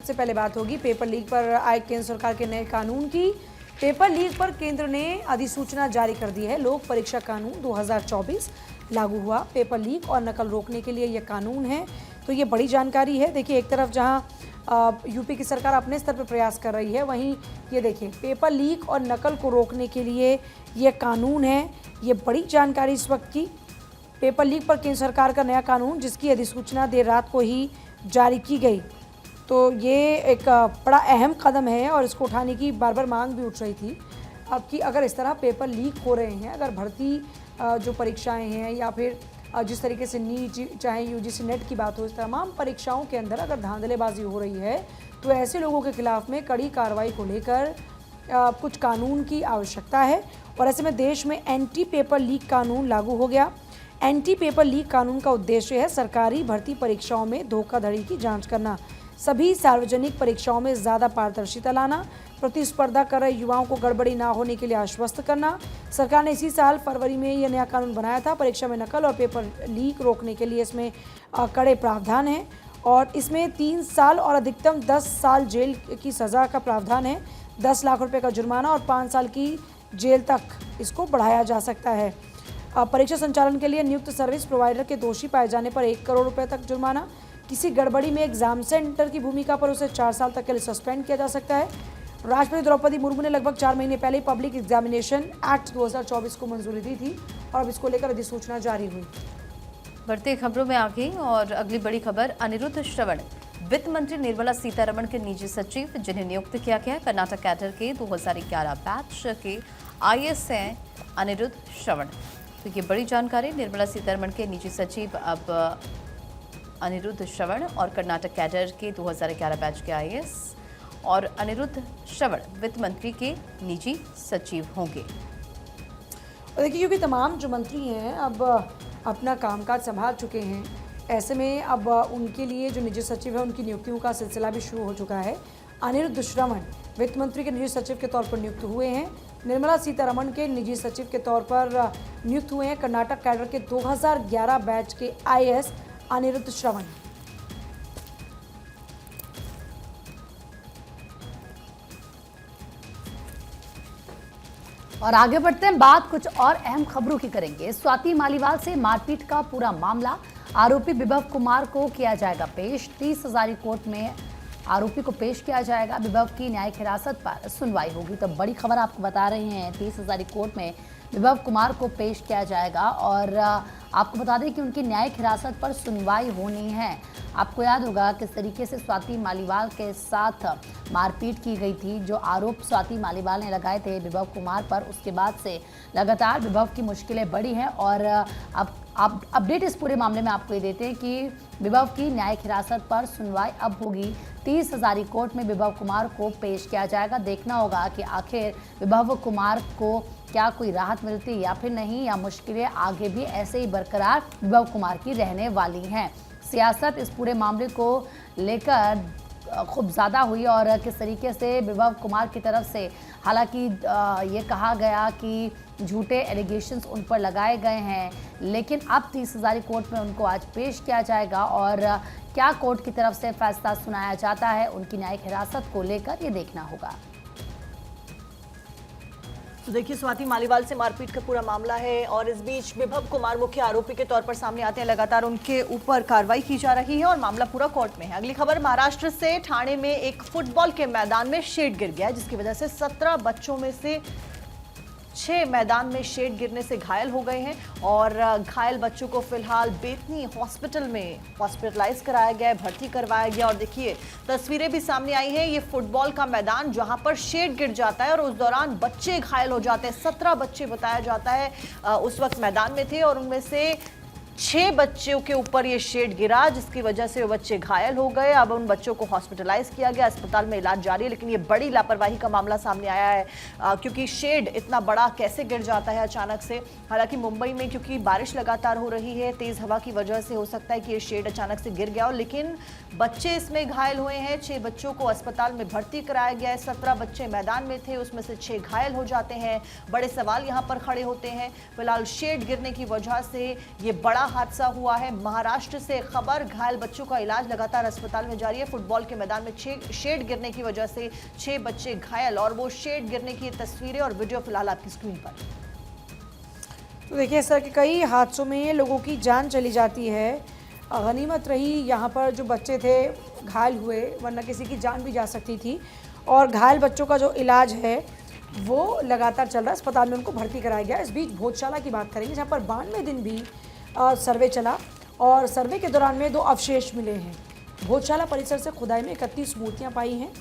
सबसे पहले बात होगी पेपर लीक पर आए केंद्र सरकार के नए कानून की। पेपर लीक पर केंद्र ने अधिसूचना जारी कर दी है। लोक परीक्षा कानून 2024 लागू हुआ। पेपर लीक और नकल रोकने के लिए यह कानून है, तो ये बड़ी जानकारी है। देखिए, एक तरफ जहां यूपी की सरकार अपने स्तर पर प्रयास कर रही है, वहीं ये देखिए पेपर लीक और नकल को रोकने के लिए ये कानून है। ये बड़ी जानकारी इस वक्त की। पेपर लीक पर केंद्र सरकार का नया कानून, जिसकी अधिसूचना देर रात को ही जारी की गई, तो ये एक बड़ा अहम कदम है और इसको उठाने की बार बार मांग भी उठ रही थी। अब कि अगर इस तरह पेपर लीक हो रहे हैं, अगर भर्ती जो परीक्षाएं हैं या फिर जिस तरीके से नीट चाहे यूजीसी नेट की बात हो, इस तमाम परीक्षाओं के अंदर अगर धांधलेबाजी हो रही है, तो ऐसे लोगों के खिलाफ में कड़ी कार्रवाई को लेकर कुछ कानून की आवश्यकता है। और ऐसे में देश में एंटी पेपर लीक कानून लागू हो गया। एंटी पेपर लीक कानून का उद्देश्य है सरकारी भर्ती परीक्षाओं में धोखाधड़ी की जांच करना, सभी सार्वजनिक परीक्षाओं में ज़्यादा पारदर्शिता लाना, प्रतिस्पर्धा कर रहे युवाओं को गड़बड़ी ना होने के लिए आश्वस्त करना। सरकार ने इसी साल फरवरी में यह नया कानून बनाया था। परीक्षा में नकल और पेपर लीक रोकने के लिए इसमें कड़े प्रावधान हैं और इसमें 3 साल और अधिकतम 10 साल जेल की सज़ा का प्रावधान है। 10 लाख रुपये का जुर्माना और 5 साल की जेल तक इसको बढ़ाया जा सकता है। परीक्षा संचालन के लिए नियुक्त सर्विस प्रोवाइडर के दोषी पाए जाने पर 1 करोड़ रुपए तक जुर्माना। किसी गड़बड़ी में एग्जाम सेंटर की भूमिका पर उसे 4 साल तक के लिए सस्पेंड किया जा सकता है। राष्ट्रपति द्रौपदी मुर्मू ने लगभग 4 महीने पहले पब्लिक एग्जामिनेशन एक्ट 2024 को मंजूरी दी थी और अब इसको लेकर अधिसूचना जारी हुई। बढ़ती खबरों में आगे और अगली बड़ी खबर, अनिरुद्ध श्रवण वित्त मंत्री निर्मला सीतारमण के निजी सचिव, जिन्हें नियुक्त किया गया है। कर्नाटक कैडर के 2011 बैच के आईएएस हैं अनिरुद्ध श्रवण। तो ये बड़ी जानकारी, निर्मला सीतारमण के निजी सचिव अब अनिरुद्ध श्रवण और कर्नाटक कैडर के 2011 बैच के आईएएस और अनिरुद्ध श्रवण वित्त मंत्री के निजी सचिव होंगे। और देखिए, क्योंकि तमाम जो मंत्री हैं अब अपना कामकाज संभाल चुके हैं, ऐसे में अब उनके लिए जो निजी सचिव है उनकी नियुक्तियों का सिलसिला भी शुरू हो चुका है। अनिरुद्ध श्रवण वित्त मंत्री के निजी सचिव के तौर पर नियुक्त हुए हैं। निर्मला सीतारमण के निजी सचिव के तौर पर नियुक्त हुए हैं कर्नाटक कैडर के 2011 बैच के आईएएस अनिरुद्ध श्रवण। और आगे बढ़ते हैं, बात कुछ और अहम खबरों की करेंगे। स्वाति मालीवाल से मारपीट का पूरा मामला, आरोपी विभव कुमार को किया जाएगा पेश। 30 हजारी कोर्ट में आरोपी को पेश किया जाएगा। विभव की न्यायिक हिरासत पर सुनवाई होगी। तो बड़ी खबर आपको बता रहे हैं, 30 हजारी कोर्ट में विभव कुमार को पेश किया जाएगा और आपको बता दें कि उनकी न्यायिक हिरासत पर सुनवाई होनी है। आपको याद होगा किस तरीके से स्वाति मालीवाल के साथ मारपीट की गई थी। जो आरोप स्वाति मालीवाल ने लगाए थे विभव कुमार पर, उसके बाद से लगातार विभव की मुश्किलें बढ़ी हैं और अब अपडेट इस पूरे मामले में आपको ये देते हैं कि विभव की न्यायिक हिरासत पर सुनवाई अब होगी। 30 हजारी कोर्ट में विभव कुमार को पेश किया जाएगा। देखना होगा कि आखिर विभव कुमार को क्या कोई राहत मिलती या फिर नहीं, या मुश्किलें आगे भी ऐसे ही बरकरार विभव कुमार की रहने वाली हैं। सियासत इस पूरे मामले को लेकर खूब ज़्यादा हुई और किस तरीके से विभव कुमार की तरफ से, हालांकि ये कहा गया कि झूठे एलिगेशंस उन पर लगाए गए हैं, लेकिन अब 30 हजारी कोर्ट में उनको आज पेश किया जाएगा और क्या कोर्ट की तरफ से फैसला सुनाया जाता है उनकी न्यायिक हिरासत को लेकर, ये देखना होगा। तो देखिए, स्वाति मालीवाल से मारपीट का पूरा मामला है और इस बीच विभव कुमार मुख्य आरोपी के तौर पर सामने आते हैं। लगातार उनके ऊपर कार्रवाई की जा रही है और मामला पूरा कोर्ट में है। अगली खबर, महाराष्ट्र से ठाणे में एक फुटबॉल के मैदान में शेड गिर गया, जिसकी वजह से 17 बच्चों में से 6 मैदान में शेड गिरने से घायल हो गए हैं और घायल बच्चों को फिलहाल बेतनी हॉस्पिटल में हॉस्पिटलाइज कराया गया है, भर्ती करवाया गया। और देखिए, तस्वीरें भी सामने आई हैं। ये फुटबॉल का मैदान जहां पर शेड गिर जाता है और उस दौरान बच्चे घायल हो जाते हैं। 17 बच्चे बताया जाता है उस वक्त मैदान में थे और उनमें से 6 बच्चों के ऊपर ये शेड गिरा, जिसकी वजह से वो बच्चे घायल हो गए। अब उन बच्चों को हॉस्पिटलाइज किया गया, अस्पताल में इलाज जारी है। लेकिन ये बड़ी लापरवाही का मामला सामने आया है क्योंकि शेड इतना बड़ा कैसे गिर जाता है अचानक से। हालांकि मुंबई में क्योंकि बारिश लगातार हो रही है, तेज हवा की वजह से हो सकता है कि ये शेड अचानक से गिर गया हो, लेकिन बच्चे इसमें घायल हुए हैं। 6 बच्चों को अस्पताल में भर्ती कराया गया है। 17 बच्चे मैदान में थे, उसमें से 6 घायल हो जाते हैं। बड़े सवाल यहाँ पर खड़े होते हैं। फिलहाल शेड गिरने की वजह से ये बड़ा हादसा हुआ है। महाराष्ट्र से खबर, घायल बच्चों का इलाज लगातार अस्पताल में जारी है। फुटबॉल के मैदान में शेड गिरने की वजह से 6 बच्चे घायल, और वो शेड गिरने की तस्वीरें और वीडियो फिलहाल आपकी स्क्रीन पर। तो देखिए, इस तरह के कई हादसों में लोगों की जान चली जाती है। गनीमत रही यहाँ पर जो बच्चे थे घायल हुए, वरना किसी की जान भी जा सकती थी। और घायल बच्चों का जो इलाज है वो लगातार चल रहा है, अस्पताल में उनको भर्ती कराया गया। इस बीच भोजशाला की बात करेंगे, जहाँ पर 92 दिन भी सर्वे चला और सर्वे के दौरान में 2 अवशेष मिले हैं। भोजशाला परिसर से खुदाई में 31 मूर्तियाँ पाई हैं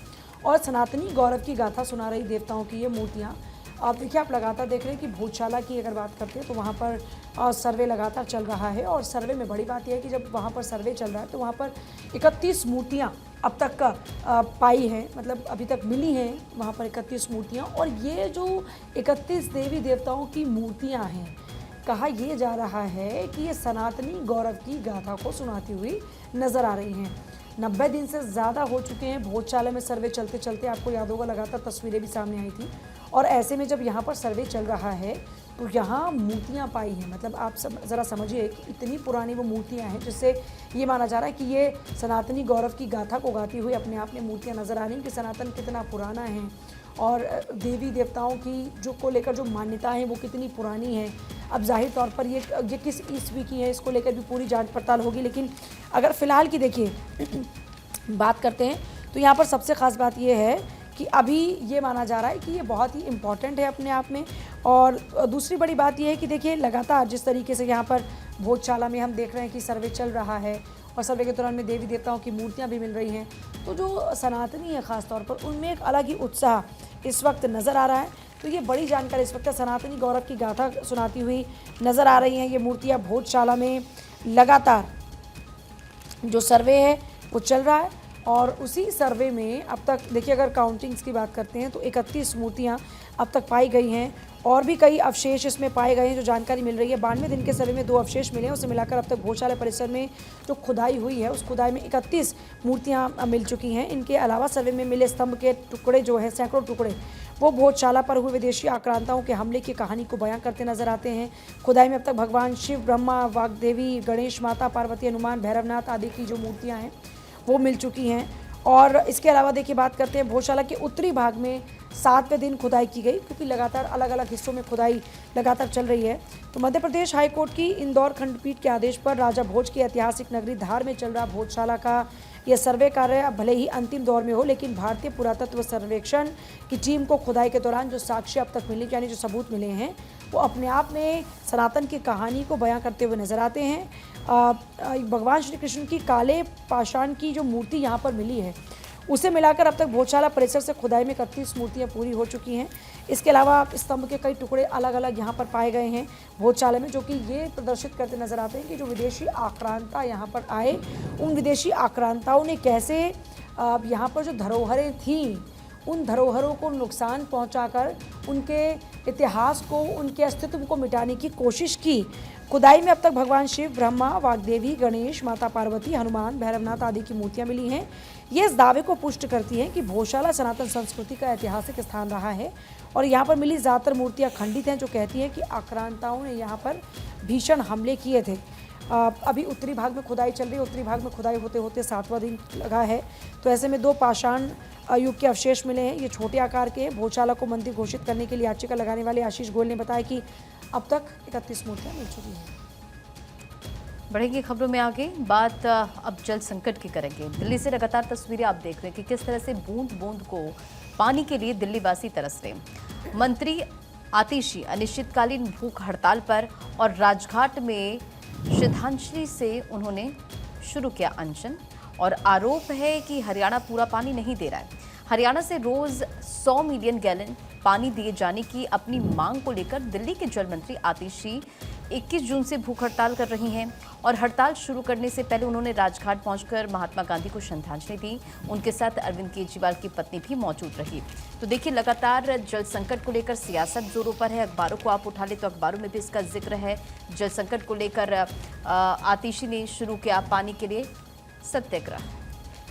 और सनातनी गौरव की गाथा सुना रही देवताओं की ये मूर्तियाँ। आप देखिए, आप लगातार देख रहे हैं कि भोजशाला की अगर बात करते हैं तो वहाँ पर सर्वे लगातार चल रहा है। और सर्वे में बड़ी बात यह है कि जब वहाँ पर सर्वे चल रहा है तो वहाँ पर 31 मूर्तियाँ अब तक का पाई हैं, मतलब अभी तक मिली हैं वहाँ पर 31 मूर्तियाँ। और ये जो 31 देवी देवताओं की मूर्तियाँ हैं, कहा यह जा रहा है कि ये सनातनी गौरव की गाथा को सुनाती हुई नज़र आ रही हैं। 90 दिन से ज़्यादा हो चुके हैं भोजशाला में सर्वे चलते चलते, आपको याद होगा लगातार तस्वीरें भी सामने आई थी। और ऐसे में जब यहाँ पर सर्वे चल रहा है तो यहाँ मूर्तियाँ पाई हैं, मतलब आप सब ज़रा समझिए कि इतनी पुरानी वो मूर्तियाँ हैं जिससे ये माना जा रहा है कि ये सनातनी गौरव की गाथा को गाती हुई अपने आप में मूर्तियाँ नज़र आ रही हैं कि सनातन कितना पुराना है और देवी देवताओं की जो को लेकर जो मान्यता है वो कितनी पुरानी है। अब जाहिर तौर पर ये किस ईस्वी की है, इसको लेकर भी पूरी जांच पड़ताल होगी। लेकिन अगर फ़िलहाल की देखिए बात करते हैं तो यहाँ पर सबसे ख़ास बात ये है कि अभी ये माना जा रहा है कि ये बहुत ही इम्पॉर्टेंट है अपने आप में। और दूसरी बड़ी बात ये है कि देखिए, लगातार जिस तरीके से यहाँ पर भोजशाला में हम देख रहे हैं कि सर्वे चल रहा है और सर्वे के दौरान में देवी देवताओं की मूर्तियाँ भी मिल रही हैं, तो जो सनातनी है ख़ास तौर पर उनमें एक अलग ही उत्साह इस वक्त नज़र आ रहा है। तो ये बड़ी जानकारी इस वक्त सनातनी गौरव की गाथा सुनाती हुई नज़र आ रही हैं ये मूर्तियाँ भोजशाला में। लगातार जो सर्वे है वो चल रहा है और उसी सर्वे में अब तक देखिए, अगर काउंटिंग्स की बात करते हैं तो 31 मूर्तियाँ अब तक पाई गई हैं और भी कई अवशेष इसमें पाए गए हैं जो जानकारी मिल रही है। 92 दिन के सर्वे में 2 अवशेष मिले हैं, उसे मिलाकर अब तक भोजशाला परिसर में जो खुदाई हुई है उस खुदाई में 31 मूर्तियाँ मिल चुकी हैं। इनके अलावा सर्वे में मिले स्तंभ के टुकड़े जो है, सैकड़ों टुकड़े, वो भोजशाला पर हुए विदेशी आक्रांताओं के हमले की कहानी को बयां करते नजर आते हैं। खुदाई में अब तक भगवान शिव, ब्रह्मा, वाग्देवी, गणेश, माता पार्वती, हनुमान, भैरवनाथ आदि की जो मूर्तियाँ हैं वो मिल चुकी हैं। और इसके अलावा देखिए, बात करते हैं भोजशाला के उत्तरी भाग में 7वें दिन खुदाई की गई, क्योंकि लगातार अलग अलग हिस्सों में खुदाई लगातार चल रही है। तो मध्य प्रदेश हाईकोर्ट की इंदौर खंडपीठ के आदेश पर राजा भोज की ऐतिहासिक नगरी धार में चल रहा भोजशाला का यह सर्वे कार्य भले ही अंतिम दौर में हो, लेकिन भारतीय पुरातत्व सर्वेक्षण की टीम को खुदाई के दौरान जो साक्ष्य अब तक मिले, यानी जो सबूत मिले हैं, वो अपने आप में सनातन की कहानी को बयां करते हुए नजर आते हैं। भगवान श्री कृष्ण की काले पाषाण की जो मूर्ति यहाँ पर मिली है उसे मिलाकर अब तक भोजशाला परिसर से खुदाई में 31 मूर्तियाँ पूरी हो चुकी हैं। इसके अलावा स्तंभ के कई टुकड़े अलग अलग यहाँ पर पाए गए हैं भोजशाला में, जो कि ये प्रदर्शित करते नजर आते हैं कि जो विदेशी आक्रांता यहाँ पर आए, उन विदेशी आक्रांताओं ने कैसे यहाँ पर जो धरोहरें थीं उन धरोहरों को नुकसान पहुंचाकर उनके इतिहास को, उनके अस्तित्व को मिटाने की कोशिश की। खुदाई में अब तक भगवान शिव, ब्रह्मा, वाग्देवी, गणेश, माता पार्वती, हनुमान, भैरवनाथ आदि की मूर्तियां मिली हैं। ये इस दावे को पुष्ट करती हैं कि भोजशाला सनातन संस्कृति का ऐतिहासिक स्थान रहा है और यहाँ पर मिली ज़्यादातर मूर्तियाँ खंडित हैं, जो कहती हैं कि आक्रांताओं ने यहाँ पर भीषण हमले किए थे। अभी उत्तरी भाग में खुदाई चल रही है, उत्तरी भाग में खुदाई होते होते 7वां दिन लगा है। तो ऐसे में 2 पाषाण युग के अवशेष मिले हैं, ये छोटे आकार के हैं। भोजशाला को मंदिर घोषित करने के लिए याचिका लगाने वाले आशीष गोयल ने बताया कि अब तक 31 मूर्तियाँ मिल चुकी हैं। बढ़ेंगी खबरों में आगे, बात अब जल संकट की करेंगे। दिल्ली से लगातार तस्वीरें आप देख रहे हैं कि किस तरह से बूंद बूंद को पानी के लिए दिल्ली वासी तरस रहे। मंत्री आतिशी अनिश्चितकालीन भूख हड़ताल पर और राजघाट में श्रद्धांजलि से उन्होंने शुरू किया अनशन और आरोप है कि हरियाणा पूरा पानी नहीं दे रहा है। हरियाणा से रोज 100 मिलियन गैलन पानी दिए जाने की अपनी मांग को लेकर दिल्ली के जल मंत्री आतिशी 21 जून से भूख हड़ताल कर रही हैं और हड़ताल शुरू करने से पहले उन्होंने राजघाट पहुंचकर महात्मा गांधी को श्रद्धांजलि दी। उनके साथ अरविंद केजरीवाल की पत्नी भी मौजूद रही। तो देखिए, लगातार जल संकट को लेकर सियासत जोरों पर है। अखबारों को आप उठा ले तो अखबारों में भी इसका जिक्र है। जल संकट को लेकर आतिशी ने शुरू किया पानी के लिए सत्याग्रह।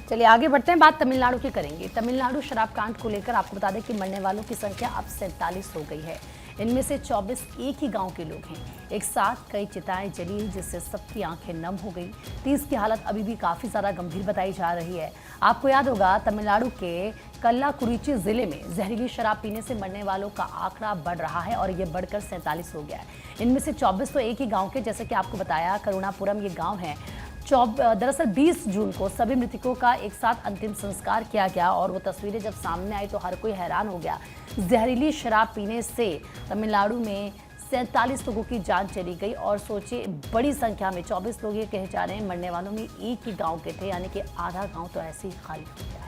चलिए आगे बढ़ते हैं, बात तमिलनाडु की करेंगे। तमिलनाडु शराब कांड को लेकर आपको बता दें कि मरने वालों की संख्या अब 47 हो गई है। इनमें से 24 एक ही गांव के लोग हैं। एक साथ कई चिताएं जली जिससे सबकी आंखें नम हो गई। 30 की हालत अभी भी काफ़ी ज़्यादा गंभीर बताई जा रही है। आपको याद होगा तमिलनाडु के कल्लाकुरिची जिले में जहरीली शराब पीने से मरने वालों का आंकड़ा बढ़ रहा है और ये बढ़कर 47 हो गया है। इनमें से 24 तो एक ही गाँव के, जैसे कि आपको बताया करुणापुरम ये गाँव है। दरअसल 20 जून को सभी मृतकों का एक साथ अंतिम संस्कार किया गया और वो तस्वीरें जब सामने आई तो हर कोई हैरान हो गया। जहरीली शराब पीने से तमिलनाडु में 47 लोगों की जान चली गई और सोचिए बड़ी संख्या में 24 लोग ये कहे जा रहे हैं मरने वालों में एक ही गांव के थे, यानी कि आधा गांव तो ऐसे ही खाली हो गया है।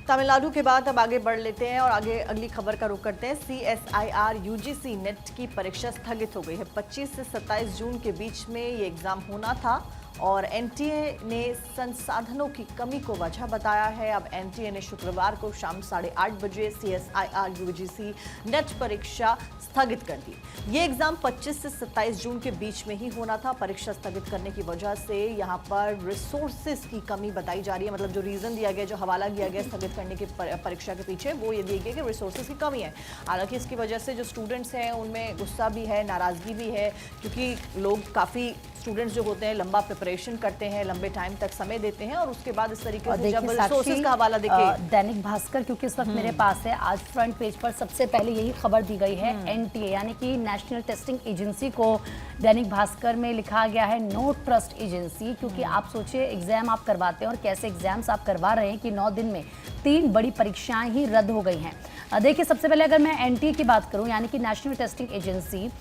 तमिलनाडु के बाद अब आगे बढ़ लेते हैं और आगे अगली खबर का रुख करते हैं। CSIR UGC नेट की परीक्षा स्थगित हो गई है। 25 से 27 जून के बीच में ये एग्जाम होना था और NTA ने संसाधनों की कमी को वजह बताया है। अब NTA ने शुक्रवार को शाम 8:30 बजे CSIR UGC नेट परीक्षा स्थगित कर दी। ये एग्जाम 25 से 27 जून के बीच में ही होना था। परीक्षा स्थगित करने की वजह से यहाँ पर रिसोर्सेज की कमी बताई जा रही है। मतलब जो रीजन दिया गया, जो हवाला दिया गया स्थगित करने की परीक्षा के पीछे, वो ये दिया गया कि रिसोर्सेज की कमी है। हालांकि इसकी वजह से जो स्टूडेंट्स हैं उनमें गुस्सा भी है, नाराजगी भी है, क्योंकि लोग काफ़ी स्टूडेंट्स जो होते हैं लंबा प्रिपरेशन करते हैं, लंबे टाइम तक समय देते हैं और उसके बाद इस तरीके से जब रिसोर्सेज का हवाला देखिए। दैनिक भास्कर क्योंकि इस वक्त मेरे पास है, आज फ्रंट पेज पर सबसे पहले यही खबर दी गई है। NTA यानी कि नेशनल टेस्टिंग एजेंसी को दैनिक भास्कर में लिखा गया है नो ट्रस्ट एजेंसी, क्योंकि आप सोचिए एग्जाम आप करवाते हैं और कैसे एग्जाम्स आप करवा रहे हैं कि 9 दिन में 3 बड़ी परीक्षाएं ही रद्द हो गई हैं। देखिए सबसे पहले अगर मैं NTA की बात करूं यानी कि national testing agency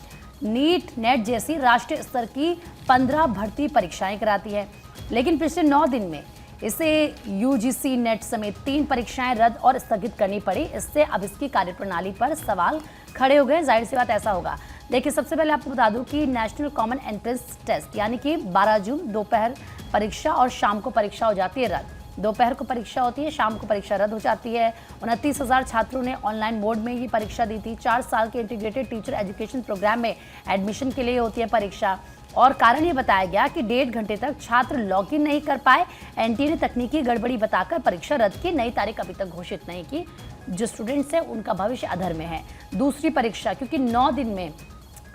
NEET NET जैसी राष्ट्रीय स्तर की 15 भर्ती परीक्षाएं कराती है, लेकिन पिछले 9 दिन में इसे UGC नेट समेत 3 परीक्षाएं रद्द और स्थगित करनी पड़ी। इससे अब इसकी कार्यप्रणाली पर सवाल खड़े हो गए। जाहिर सी बात ऐसा होगा। देखिए सबसे पहले आपको बता दूं कि नेशनल कॉमन एंट्रेंस टेस्ट यानी कि 12 जून दोपहर परीक्षा और शाम को परीक्षा हो जाती है रद्द। दोपहर को परीक्षा होती है, शाम को परीक्षा रद्द हो जाती है। 29,000 छात्रों ने ऑनलाइन मोड में ये परीक्षा दी थी। 4 साल के इंटीग्रेटेड टीचर एजुकेशन प्रोग्राम में एडमिशन के लिए होती है परीक्षा और कारण ये बताया गया कि 1.5 घंटे तक छात्र लॉगिन नहीं कर पाए। NTA ने तकनीकी गड़बड़ी बताकर परीक्षा रद्द की। नई तारीख अभी तक घोषित नहीं की। जो स्टूडेंट्स हैं उनका भविष्य अधर में है। दूसरी परीक्षा क्योंकि 9 दिन में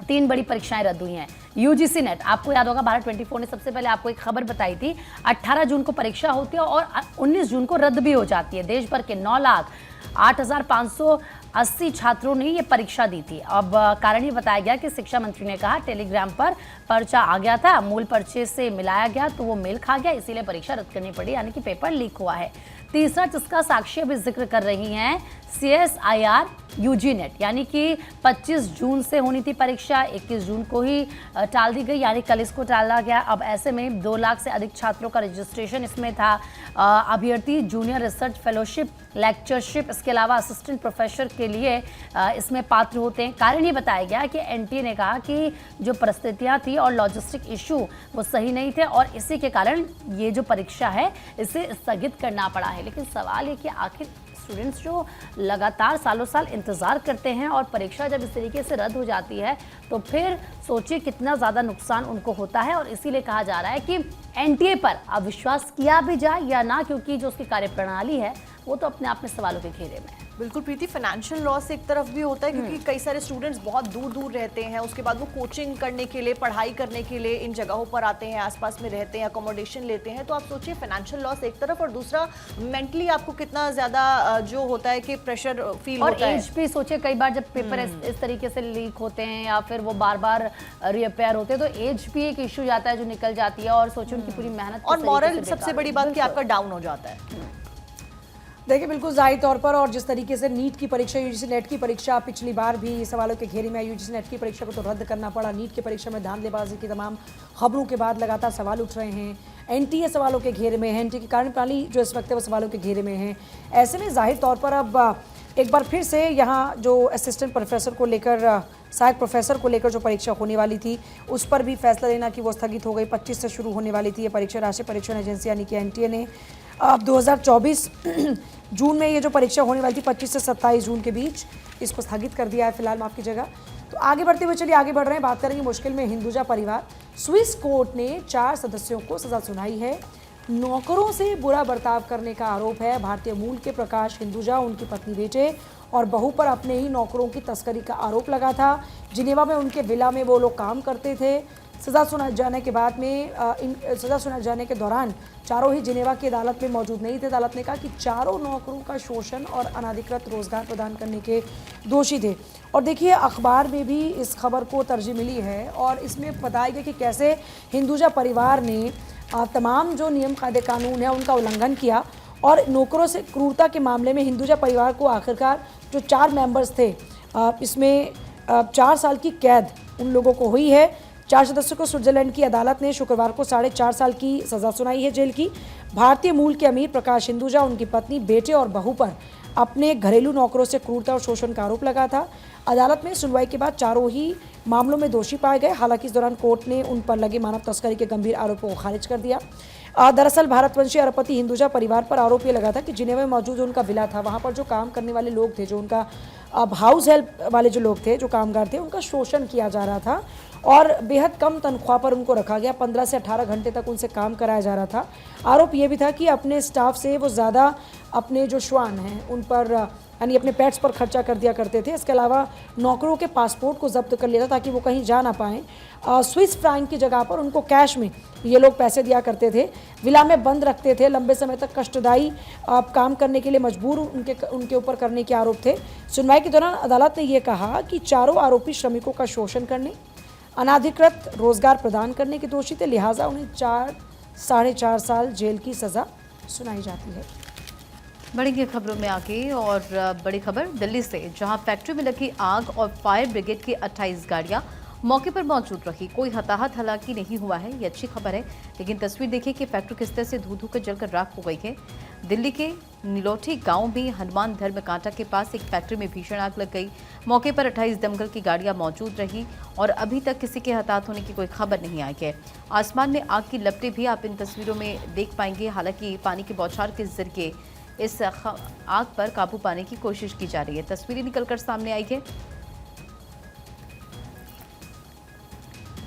3 बड़ी परीक्षाएं रद्द हुई हैं। UGC नेट आपको याद होगा भारत 24 ने सबसे पहले आपको एक खबर बताई थी। 18 जून को परीक्षा होती है और 19 जून को रद्द भी हो जाती है। देश भर के 9,08,580 छात्रों ने ये परीक्षा दी थी। अब कारण ये बताया गया कि शिक्षा मंत्री ने कहा टेलीग्राम पर पर्चा आ गया था, मूल पर्चे से मिलाया गया तो वो मेल खा गया, इसीलिए परीक्षा रद्द करनी पड़ी, यानी कि पेपर लीक हुआ है। तीसरा जिसका साक्षी अभी जिक्र कर रही हैं CSIR UG नेट यानी कि 25 जून से होनी थी परीक्षा, 21 जून को ही टाल दी गई, यानी कल इसको टाला गया। अब ऐसे में 2 लाख से अधिक छात्रों का रजिस्ट्रेशन इसमें था। अभ्यर्थी जूनियर रिसर्च फेलोशिप, लेक्चरशिप, इसके अलावा असिस्टेंट प्रोफेसर के लिए इसमें पात्र होते हैं। कारण ये बताया गया कि NTA ने कहा कि जो परिस्थितियाँ थी और लॉजिस्टिक इशू वो सही नहीं थे और इसी के कारण ये जो परीक्षा है इसे स्थगित करना पड़ा है। लेकिन सवाल ये कि आखिर स्टूडेंट्स जो लगातार सालों साल इंतज़ार करते हैं और परीक्षा जब इस तरीके से रद्द हो जाती है तो फिर सोचिए कितना ज़्यादा नुकसान उनको होता है। और इसीलिए कहा जा रहा है कि NTA पर अब विश्वास किया भी जाए या ना, क्योंकि जो उसकी कार्यप्रणाली है वो तो अपने आप में सवालों के घेरे में है। बिल्कुल प्रीति, फाइनेंशियल लॉस एक तरफ भी होता है क्योंकि कई सारे स्टूडेंट्स बहुत दूर दूर रहते हैं, उसके बाद वो कोचिंग करने के लिए, पढ़ाई करने के लिए इन जगहों पर आते हैं, आसपास में रहते हैं, अकोमोडेशन लेते हैं। तो आप सोचिए फाइनेंशियल लॉस एक तरफ और दूसरा मेंटली आपको कितना ज़्यादा जो होता है कि प्रेशर फील होता है। और एज भी सोचिए कई बार जब पेपर इस तरीके से लीक होते हैं या फिर वो बार बार रिपेयर होते हैं तो एज भी एक इशू जाता है जो निकल जाती है और सोचिए उनकी पूरी मेहनत और मॉरल सबसे बड़ी बात कि आपका डाउन हो जाता है। देखिए बिल्कुल जाहिर तौर पर, और जिस तरीके से नीट की परीक्षा, UGC नेट की परीक्षा पिछली बार भी सवालों के घेरे में आई। UGC नेट की परीक्षा को तो रद्द करना पड़ा। नीट की परीक्षा में धांधलेबाजी की तमाम खबरों के बाद लगातार सवाल उठ रहे हैं। NTA सवालों के घेरे में है, NTA की कार्यप्रणाली जो इस वक्त है वो सवालों के घेरे में है। ऐसे में जाहिर तौर पर अब एक बार फिर से यहाँ जो असिस्टेंट प्रोफेसर को लेकर, सहायक प्रोफेसर को लेकर जो परीक्षा होने वाली थी उस पर भी फैसला लेना कि वो स्थगित हो गई। 25 से शुरू होने वाली थी ये परीक्षा। राष्ट्रीय परीक्षण एजेंसी यानी कि NTA ने अब 2024 जून में ये जो परीक्षा होने वाली थी 25 से 27 जून के बीच, इसको स्थगित कर दिया है फिलहाल, माफ कीजिएगा। तो आगे बढ़ते हुए चलिए आगे बढ़ रहे हैं, बात करेंगे मुश्किल में हिंदुजा परिवार। स्विस कोर्ट ने 4 सदस्यों को सजा सुनाई है। नौकरों से बुरा बर्ताव करने का आरोप है। भारतीय मूल के प्रकाश हिंदुजा, उनकी पत्नी, बेटे और बहू पर अपने ही नौकरों की तस्करी का आरोप लगा था। जिनेवा में उनके विला में वो लोग काम करते थे। सजा सुनाए जाने के बाद में सजा सुनाए जाने के दौरान चारों ही जिनेवा की अदालत में मौजूद नहीं थे। अदालत ने कहा कि चारों नौकरों का शोषण और अनाधिकृत रोजगार प्रदान करने के दोषी थे। और देखिए, अखबार में भी इस खबर को तरजीह मिली है और इसमें बताया गया कि कैसे हिंदुजा परिवार ने तमाम जो नियम कायदे कानून है उनका उल्लंघन किया और नौकरों से क्रूरता के मामले में हिंदुजा परिवार को आखिरकार जो 4 मेंबर्स थे, इसमें 4 साल की कैद उन लोगों को हुई है। 4 सदस्यों को स्विट्जरलैंड की अदालत ने शुक्रवार को 4.5 साल की सजा सुनाई है जेल की। भारतीय मूल के अमीर प्रकाश हिंदुजा, उनकी पत्नी, बेटे और बहू पर अपने घरेलू नौकरों से क्रूरता और शोषण का आरोप लगा था। अदालत में सुनवाई के बाद चारों ही मामलों में दोषी पाए गए। हालांकि इस दौरान कोर्ट ने उन पर लगे मानव तस्करी के गंभीर आरोपों को खारिज कर दिया। दरअसल भारतवंशी अरबपति हिंदुजा परिवार पर आरोप ये लगा था कि जिनेवा में मौजूद उनका विला था, वहाँ पर जो काम करने वाले लोग थे, जो उनका हाउस हेल्प वाले जो लोग थे, जो कामगार थे, उनका शोषण किया जा रहा था और बेहद कम तनख्वाह पर उनको रखा गया। 15 से 18 घंटे तक उनसे काम कराया जा रहा था। आरोप ये भी था कि अपने स्टाफ से वो ज़्यादा अपने जो श्वान हैं उन पर, यानी अपने पेट्स पर खर्चा कर दिया करते थे। इसके अलावा नौकरों के पासपोर्ट को जब्त कर लिया था ताकि वो कहीं जा ना पाएँ। स्विस फ्रैंक की जगह पर उनको कैश में ये लोग पैसे दिया करते थे। विला में बंद रखते थे। लंबे समय तक कष्टदायी काम करने के लिए मजबूर उनके ऊपर करने के आरोप थे। सुनवाई के दौरान अदालत ने यह कहा कि चारों आरोपी श्रमिकों का शोषण करने, अनाधिकृत रोजगार प्रदान करने के दोषी थे, लिहाजा उन्हें 4-4.5 साल जेल की सजा सुनाई जाती है। बढ़ेंगे खबरों में आगे और बड़ी खबर दिल्ली से, जहां फैक्ट्री में लगी आग और फायर ब्रिगेड की 28 गाड़ियां मौके पर मौजूद रही। कोई हताहत हालांकि नहीं हुआ है, ये अच्छी खबर है। लेकिन तस्वीर देखिए कि फैक्ट्री किस तरह से धू धू कर जलकर राख हो गई है। दिल्ली के नीलोठी गांव में हनुमान धर्म कांटा के पास एक फैक्ट्री में भीषण आग लग गई। मौके पर 28 दमकल की गाड़ियां मौजूद रही और अभी तक किसी के हताहत होने की कोई खबर नहीं आई है। आसमान में आग की लपटें भी आप इन तस्वीरों में देख पाएंगे। हालांकि पानी के बौछार के जरिए इस आग पर काबू पाने की कोशिश की जा रही है। तस्वीरें निकलकर सामने आई है।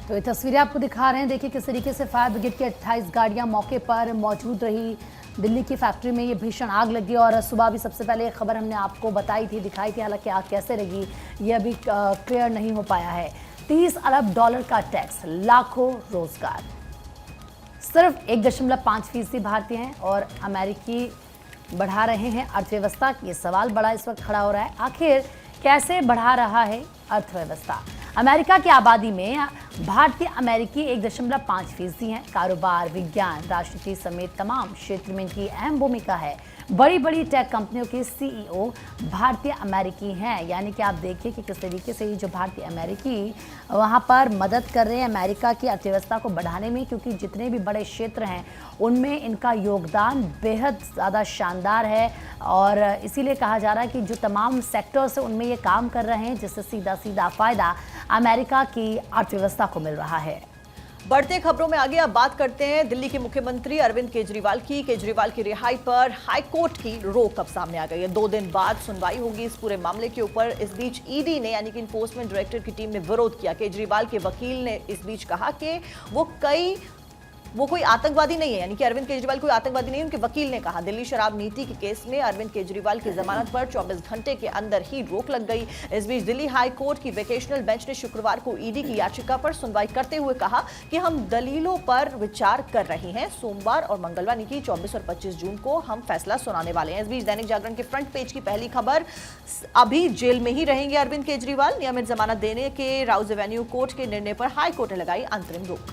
तो ये तस्वीरें आपको दिखा रहे हैं। देखिए किस तरीके से फायर ब्रिगेड की 28 गाड़ियां मौके पर मौजूद रही। दिल्ली की फैक्ट्री में ये भीषण आग लगी और सुबह भी सबसे पहले खबर हमने आपको बताई थी, दिखाई थी। हालांकि आग कैसे लगी ये अभी क्लियर नहीं हो पाया है। $30 अरब का टैक्स, लाखों रोजगार। सिर्फ 1.5% भारतीय हैं और अमेरिकी बढ़ा रहे हैं अर्थव्यवस्था। ये सवाल बड़ा इस वक्त खड़ा हो रहा है, आखिर कैसे बढ़ा रहा है अर्थव्यवस्था। अमेरिका की आबादी में भारतीय अमेरिकी 1.5% हैं। कारोबार, विज्ञान, राजनीति समेत तमाम क्षेत्र में इनकी अहम भूमिका है। बड़ी बड़ी टेक कंपनियों के CEO भारतीय अमेरिकी हैं। यानी कि आप देखिए कि किस तरीके से ये जो भारतीय अमेरिकी वहाँ पर मदद कर रहे हैं अमेरिका की अर्थव्यवस्था को बढ़ाने में, क्योंकि जितने भी बड़े क्षेत्र हैं उनमें इनका योगदान बेहद ज़्यादा शानदार है। और इसीलिए कहा जा रहा है कि जो तमाम सेक्टर्स हैं उनमें ये काम कर रहे हैं, जिससे सीधा सीधा फ़ायदा अमेरिका की अर्थव्यवस्था को मिल रहा है। बढ़ते खबरों में आगे अब बात करते हैं दिल्ली के मुख्यमंत्री अरविंद केजरीवाल की। केजरीवाल की रिहाई पर हाई कोर्ट की रोक अब सामने आ गई है। 2 दिन बाद सुनवाई होगी इस पूरे मामले के ऊपर। इस बीच ईडी ने, यानी कि इन्फोर्समेंट डायरेक्टर की टीम ने विरोध किया। केजरीवाल के वकील ने इस बीच कहा कि वो कोई आतंकवादी नहीं है, यानी कि अरविंद केजरीवाल कोई आतंकवादी नहीं है। उनके वकील ने कहा दिल्ली शराब नीति के केस में अरविंद केजरीवाल की जमानत पर 24 घंटे के अंदर ही रोक लग गई। इस बीच दिल्ली हाई कोर्ट की वेकेशनल बेंच ने शुक्रवार को ईडी की याचिका पर सुनवाई करते हुए कहा कि हम दलीलों पर विचार कर रहे हैं। सोमवार और मंगलवार, यानी कि 24 और 25 जून को हम फैसला सुनाने वाले हैं। इस बीच दैनिक जागरण के फ्रंट पेज की पहली खबर, अभी जेल में ही रहेंगे अरविंद केजरीवाल। नियमित जमानत देने के राउज एवेन्यू कोर्ट के निर्णय पर हाई कोर्ट ने लगाई अंतरिम रोक।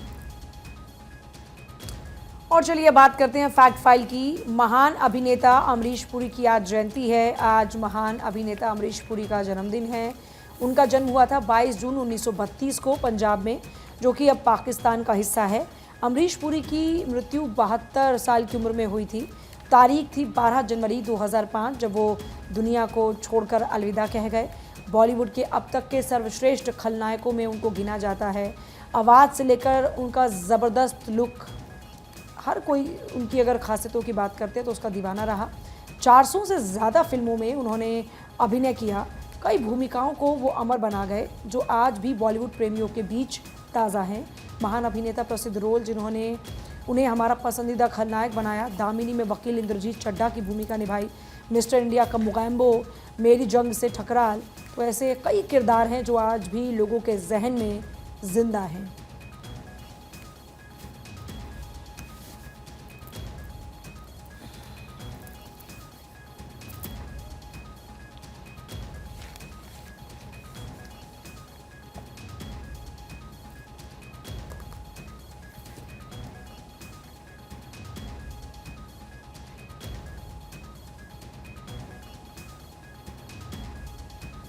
और चलिए बात करते हैं फैक्ट फाइल की। महान अभिनेता अमरीश पुरी की आज जयंती है। आज महान अभिनेता अमरीश पुरी का जन्मदिन है। उनका जन्म हुआ था 22 जून 1932 को पंजाब में, जो कि अब पाकिस्तान का हिस्सा है। अमरीश पुरी की मृत्यु 72 साल की उम्र में हुई थी। तारीख थी 12 जनवरी 2005, जब वो दुनिया को छोड़कर अलविदा कह गए। बॉलीवुड के अब तक के सर्वश्रेष्ठ खलनायकों में उनको गिना जाता है। आवाज़ से लेकर उनका ज़बरदस्त लुक, हर कोई उनकी अगर खासियतों की बात करते हैं तो उसका दीवाना रहा। 400 से ज़्यादा फिल्मों में उन्होंने अभिनय किया। कई भूमिकाओं को वो अमर बना गए, जो आज भी बॉलीवुड प्रेमियों के बीच ताज़ा हैं। महान अभिनेता प्रसिद्ध रोल जिन्होंने उन्हें हमारा पसंदीदा खलनायक बनाया। दामिनी में वकील इंद्रजीत चड्ढा की भूमिका निभाई। मिस्टर इंडिया का मुगैम्बो, मेरी जंग से ठकराल, तो ऐसे कई किरदार हैं जो आज भी लोगों के जहन में जिंदा हैं।